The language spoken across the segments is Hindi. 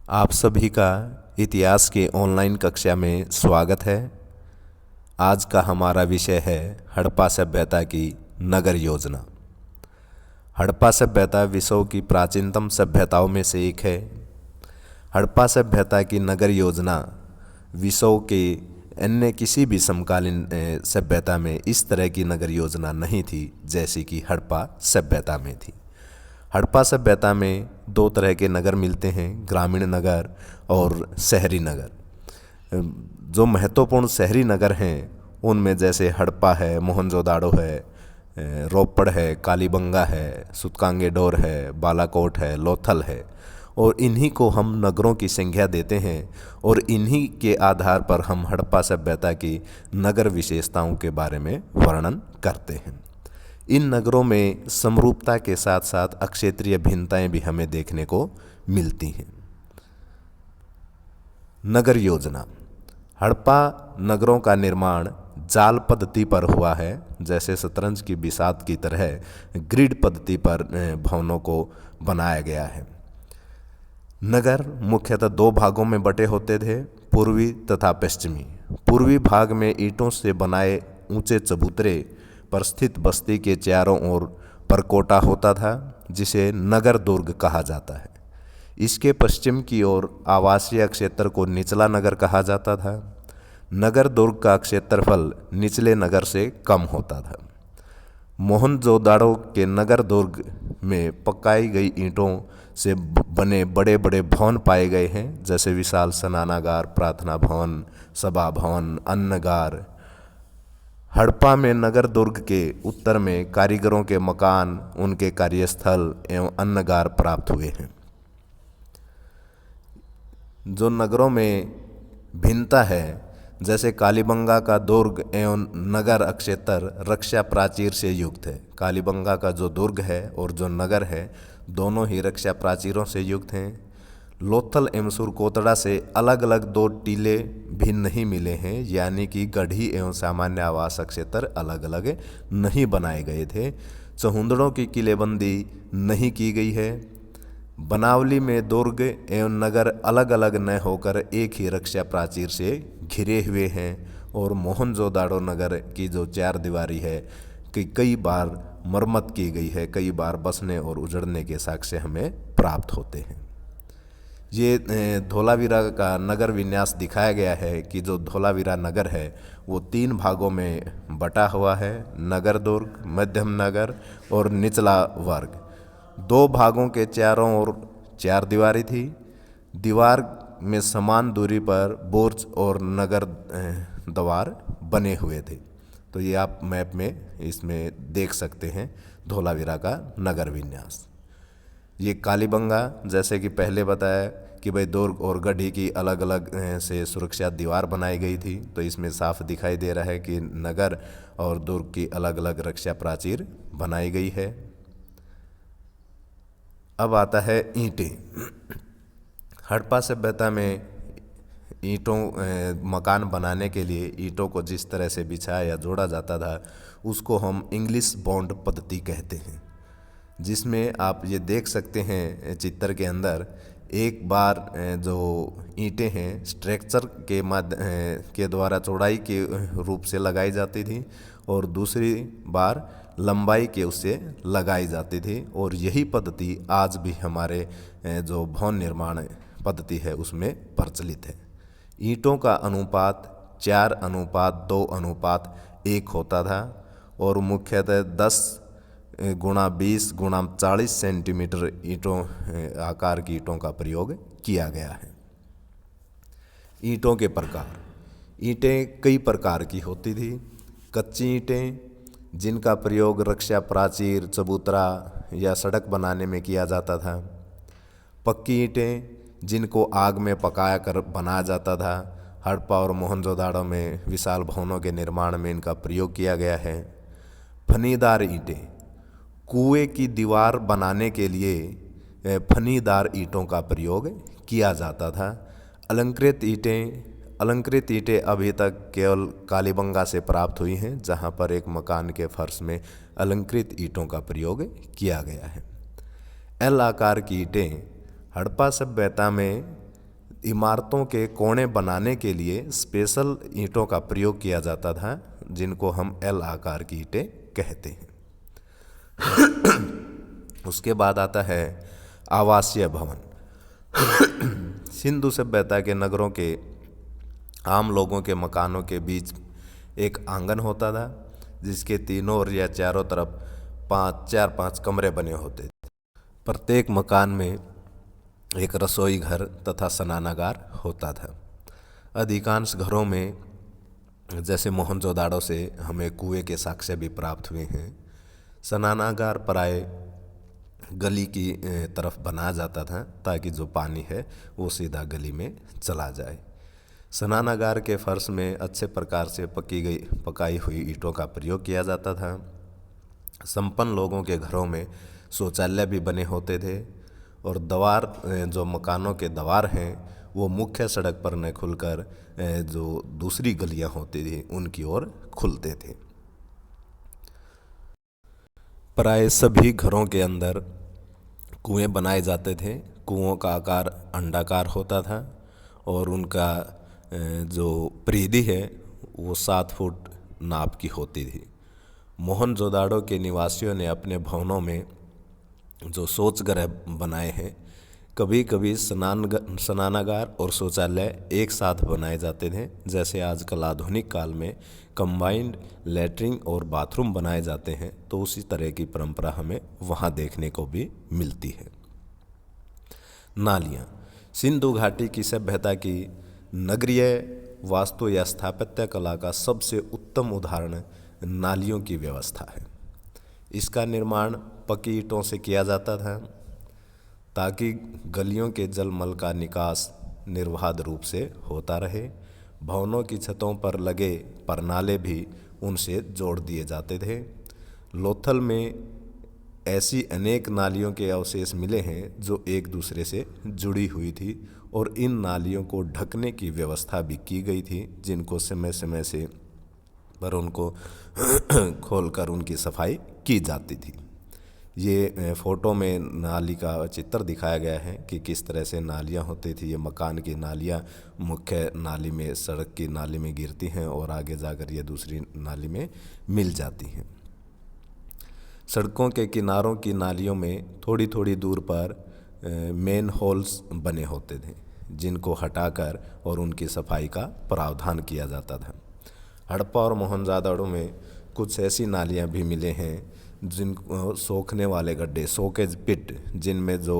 आप सभी का इतिहास के ऑनलाइन कक्षा में स्वागत है। आज का हमारा विषय है हड़प्पा सभ्यता की नगर योजना। हड़प्पा सभ्यता विश्व की प्राचीनतम सभ्यताओं में से एक है। हड़प्पा सभ्यता की नगर योजना विश्व के अन्य किसी भी समकालीन सभ्यता में इस तरह की नगर योजना नहीं थी जैसी कि हड़प्पा सभ्यता में थी। हड़प्पा सभ्यता में दो तरह के नगर मिलते हैं, ग्रामीण नगर और शहरी नगर। जो महत्वपूर्ण शहरी नगर हैं उनमें जैसे हड़प्पा है, मोहनजोदाड़ो है, रोपड़ है, कालीबंगा है, सूतकांगेडोर है, बालाकोट है, लोथल है। और इन्हीं को हम नगरों की संज्ञा देते हैं और इन्हीं के आधार पर हम हड़प्पा सभ्यता की नगर विशेषताओं के बारे में वर्णन करते हैं। इन नगरों में समरूपता के साथ साथ अक्षेत्रीय भिन्नताएं भी हमें देखने को मिलती हैं। नगर योजना। हड़प्पा नगरों का निर्माण जाल पद्धति पर हुआ है, जैसे शतरंज की बिसात की तरह ग्रिड पद्धति पर भवनों को बनाया गया है। नगर मुख्यतः दो भागों में बटे होते थे, पूर्वी तथा पश्चिमी। पूर्वी भाग में ईंटों से बनाए ऊंचे चबूतरे पर स्थित बस्ती के चारों ओर परकोटा होता था, जिसे नगर दुर्ग कहा जाता है। इसके पश्चिम की ओर आवासीय क्षेत्र को निचला नगर कहा जाता था। नगर दुर्ग का क्षेत्रफल निचले नगर से कम होता था। मोहनजोदाड़ो के नगर दुर्ग में पकाई गई ईंटों से बने बड़े बड़े भवन पाए गए हैं, जैसे विशाल स्नानागार, प्रार्थना भवन, सभा भवन, अन्नगार। हड़प्पा में नगर दुर्ग के उत्तर में कारीगरों के मकान, उनके कार्यस्थल एवं अन्नगार प्राप्त हुए हैं। जो नगरों में भिन्नता है, जैसे कालीबंगा का दुर्ग एवं नगर क्षेत्र रक्षा प्राचीर से युक्त है। कालीबंगा का जो दुर्ग है और जो नगर है दोनों ही रक्षा प्राचीरों से युक्त हैं। लोथल एवं सुरकोतड़ा से अलग अलग दो टीले भी नहीं मिले हैं, यानी कि गढ़ी एवं सामान्य आवास क्षेत्र अलग अलग नहीं बनाए गए थे। चहुंदड़ों की किलेबंदी नहीं की गई है। बनावली में दुर्ग एवं नगर अलग अलग न होकर एक ही रक्षा प्राचीर से घिरे हुए हैं। और मोहनजोदाड़ो नगर की जो चार दीवारी है कि कई बार मरम्मत की गई है, कई बार बसने और उजड़ने के साक्ष्य हमें प्राप्त होते हैं। ये धोलावीरा का नगर विन्यास दिखाया गया है कि जो धोलावीरा नगर है वो तीन भागों में बटा हुआ है, नगर दुर्ग, मध्यम नगर और निचला वर्ग। दो भागों के चारों ओर चार दीवारी थी। दीवार में समान दूरी पर बुर्ज और नगर द्वार बने हुए थे। तो ये आप मैप में इसमें देख सकते हैं धोलावीरा का नगर विन्यास। ये कालीबंगा, जैसे कि पहले बताया कि भाई दुर्ग और गढ़ी की अलग अलग से सुरक्षा दीवार बनाई गई थी, तो इसमें साफ दिखाई दे रहा है कि नगर और दुर्ग की अलग अलग रक्षा प्राचीर बनाई गई है। अब आता है ईंटें। हड़प्पा सभ्यता में मकान बनाने के लिए ईंटों को जिस तरह से बिछाया या जोड़ा जाता था उसको हम इंग्लिश बॉन्ड पद्धति कहते हैं, जिसमें आप ये देख सकते हैं चित्र के अंदर एक बार जो ईंटें हैं स्ट्रक्चर के द्वारा चौड़ाई के रूप से लगाई जाती थी और दूसरी बार लंबाई के उससे लगाई जाती थी। और यही पद्धति आज भी हमारे जो भवन निर्माण पद्धति है उसमें प्रचलित है। ईंटों का अनुपात 4:2:1 होता था और मुख्यतः 10 गुणा 20 गुणा 40 सेंटीमीटर ईंटों आकार की ईंटों का प्रयोग किया गया है। ईंटों के प्रकार। ईंटें कई प्रकार की होती थी। कच्ची ईंटें जिनका प्रयोग रक्षा प्राचीर, चबूतरा या सड़क बनाने में किया जाता था। पक्की ईंटें जिनको आग में पकाया कर बनाया जाता था। हड़प्पा और मोहनजोदाड़ो में विशाल भवनों के निर्माण में इनका प्रयोग किया गया है। फनीदार ईंटें कुएं की दीवार बनाने के लिए फनीदार ईंटों का प्रयोग किया जाता था। अलंकृत ईंटें अभी तक केवल कालीबंगा से प्राप्त हुई हैं, जहां पर एक मकान के फर्श में अलंकृत ईंटों का प्रयोग किया गया है। एल आकार की ईंटें हड़प्पा सभ्यता में इमारतों के कोने बनाने के लिए स्पेशल ईंटों का प्रयोग किया जाता था, जिनको हम एल आकार की ईंटें कहते हैं। उसके बाद आता है आवासीय भवन। सिंधु सभ्यता के नगरों के आम लोगों के मकानों के बीच एक आंगन होता था, जिसके तीनों ओर या चारों तरफ 5 कमरे बने होते थे। प्रत्येक मकान में एक रसोई घर तथा स्नानागार होता था। अधिकांश घरों में, जैसे मोहनजोदाड़ो से हमें कुएं के साक्ष्य भी प्राप्त हुए हैं, स्नानागार प्राय गली की तरफ बनाया जाता था, ताकि जो पानी है वो सीधा गली में चला जाए। स्नानागार के फर्श में अच्छे प्रकार से पकाई हुई ईंटों का प्रयोग किया जाता था। संपन्न लोगों के घरों में शौचालय भी बने होते थे, और द्वार, जो मकानों के द्वार हैं, वो मुख्य सड़क पर न खुलकर जो दूसरी गलियां होती थी उनकी ओर खुलते थे। प्राय सभी घरों के अंदर कुएं बनाए जाते थे। कुओं का आकार अंडाकार होता था और उनका जो परिधि है वो 7 फुट नाप की होती थी। मोहनजोदाड़ो के निवासियों ने अपने भवनों में जो शौचगृह बनाए हैं, कभी कभी स्नानागार और शौचालय एक साथ बनाए जाते थे। जैसे आजकल आधुनिक काल में कंबाइंड लैट्रिन और बाथरूम बनाए जाते हैं, तो उसी तरह की परंपरा हमें वहाँ देखने को भी मिलती है। नालियाँ सिंधु घाटी की सभ्यता की नगरीय वास्तु या स्थापत्य कला का सबसे उत्तम उदाहरण नालियों की व्यवस्था है। इसका निर्माण पक्की ईंटों से किया जाता था, ताकि गलियों के जलमल का निकास निर्बाध रूप से होता रहे। भवनों की छतों पर लगे परनाले भी उनसे जोड़ दिए जाते थे। लोथल में ऐसी अनेक नालियों के अवशेष मिले हैं जो एक दूसरे से जुड़ी हुई थी, और इन नालियों को ढकने की व्यवस्था भी की गई थी, जिनको समय समय से पर उनको खोलकर उनकी सफाई की जाती थी। ये फ़ोटो में नाली का चित्र दिखाया गया है कि किस तरह से नालियाँ होती थी। ये मकान की नालियाँ मुख्य नाली में, सड़क की नाली में गिरती हैं और आगे जाकर ये दूसरी नाली में मिल जाती हैं। सड़कों के किनारों की नालियों में थोड़ी थोड़ी दूर पर मेन होल्स बने होते थे, जिनको हटाकर और उनकी सफाई का प्रावधान किया जाता था। हड़प्पा और मोहनजोदाड़ो में कुछ ऐसी नालियाँ भी मिले हैं जिनको सोखने वाले गड्ढे, सोकेज पिट, जिनमें जो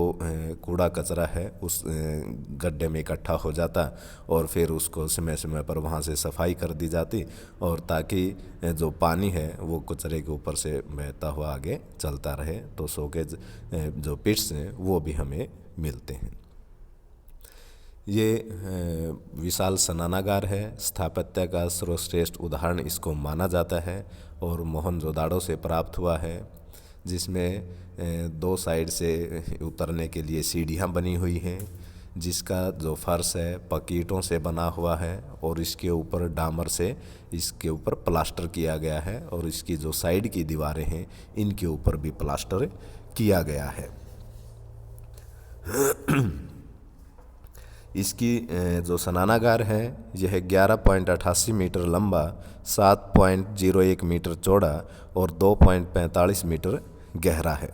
कूड़ा कचरा है उस गड्ढे में इकट्ठा हो जाता और फिर उसको समय समय पर वहाँ से सफाई कर दी जाती, और ताकि जो पानी है वो कचरे के ऊपर से बहता हुआ आगे चलता रहे। तो सोकेज जो पिट्स हैं वो भी हमें मिलते हैं। ये विशाल स्नानागार है। स्थापत्य का सर्वश्रेष्ठ उदाहरण इसको माना जाता है और मोहनजोदाड़ो से प्राप्त हुआ है, जिसमें 2 साइड से उतरने के लिए सीढ़ियाँ बनी हुई हैं, जिसका जो फर्श है पक्की ईंटों से बना हुआ है और इसके ऊपर डामर से इसके ऊपर प्लास्टर किया गया है, और इसकी जो साइड की दीवारें हैं इनके ऊपर भी प्लास्टर किया गया है। इसकी जो स्नानागार है यह 11.88 मीटर लंबा, 7.01 मीटर चौड़ा और 2.45 मीटर गहरा है।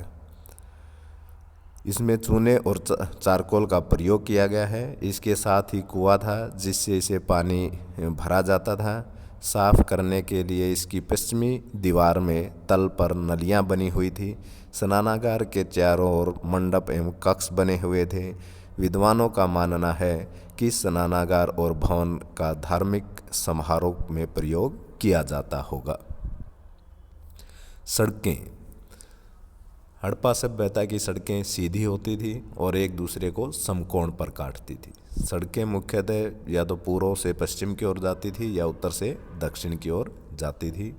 इसमें चूने और चारकोल का प्रयोग किया गया है। इसके साथ ही कुआं था जिससे इसे पानी भरा जाता था। साफ करने के लिए इसकी पश्चिमी दीवार में तल पर नलियां बनी हुई थी। स्नानागार के चारों ओर मंडप एवं कक्ष बने हुए थे। विद्वानों का मानना है कि स्नानागार और भवन का धार्मिक समारोह में प्रयोग किया जाता होगा। सड़कें, हड़प्पा सभ्यता की सड़कें सीधी होती थी और एक दूसरे को समकोण पर काटती थी। सड़कें मुख्यतः या तो पूर्व से पश्चिम की ओर जाती थी या उत्तर से दक्षिण की ओर जाती थी।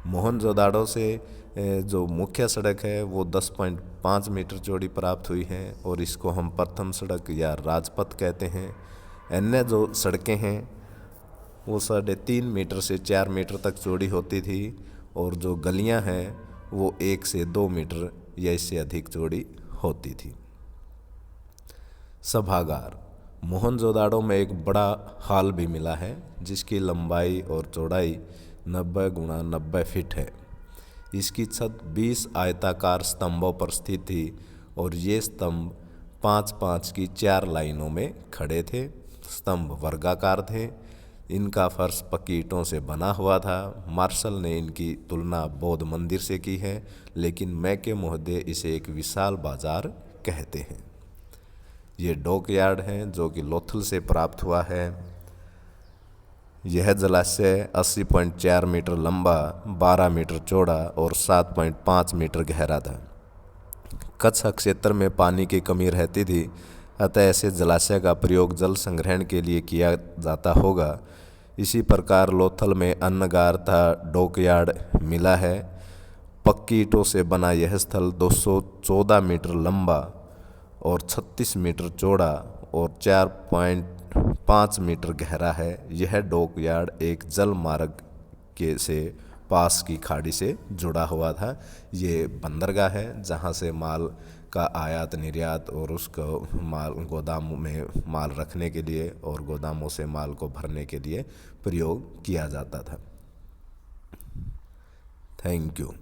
मोहनजोदाड़ो से जो मुख्य सड़क है वो 10.5 मीटर चौड़ी प्राप्त हुई है और इसको हम प्रथम सड़क या राजपथ कहते हैं। अन्य जो सड़कें हैं वो 3.5 मीटर से 4 मीटर तक चौड़ी होती थी और जो गलियां हैं वो 1 से 2 मीटर या इससे अधिक चौड़ी होती थी। सभागार, मोहनजोदाड़ो में एक बड़ा हाल भी मिला है जिसकी लंबाई और चौड़ाई 90 गुणा 90 फीट है। इसकी छत 20 आयताकार स्तंभों पर स्थित थी और ये स्तंभ 5-5 की 4 लाइनों में खड़े थे। स्तंभ वर्गाकार थे। इनका फर्श पक्की ईंटों से बना हुआ था। मार्शल ने इनकी तुलना बौद्ध मंदिर से की है, लेकिन मैके महोदय इसे एक विशाल बाजार कहते हैं। ये डॉकयार्ड है जो कि लोथल से प्राप्त हुआ है। यह जलाशय 80.4 मीटर लंबा, 12 मीटर चौड़ा और 7.5 मीटर गहरा था। कच्छ क्षेत्र में पानी की कमी रहती थी, अतः ऐसे जलाशय का प्रयोग जल संग्रहण के लिए किया जाता होगा। इसी प्रकार लोथल में अन्नगार तथा डॉकयार्ड मिला है। पक्की ईंटों से बना यह स्थल 214 मीटर लंबा और 36 मीटर चौड़ा और 4.5 मीटर गहरा है। यह डॉकयार्ड एक जल मार्ग के से पास की खाड़ी से जुड़ा हुआ था। ये बंदरगाह है जहाँ से माल का आयात निर्यात और उसको माल गोदाम में माल रखने के लिए और गोदामों से माल को भरने के लिए प्रयोग किया जाता था। Thank you.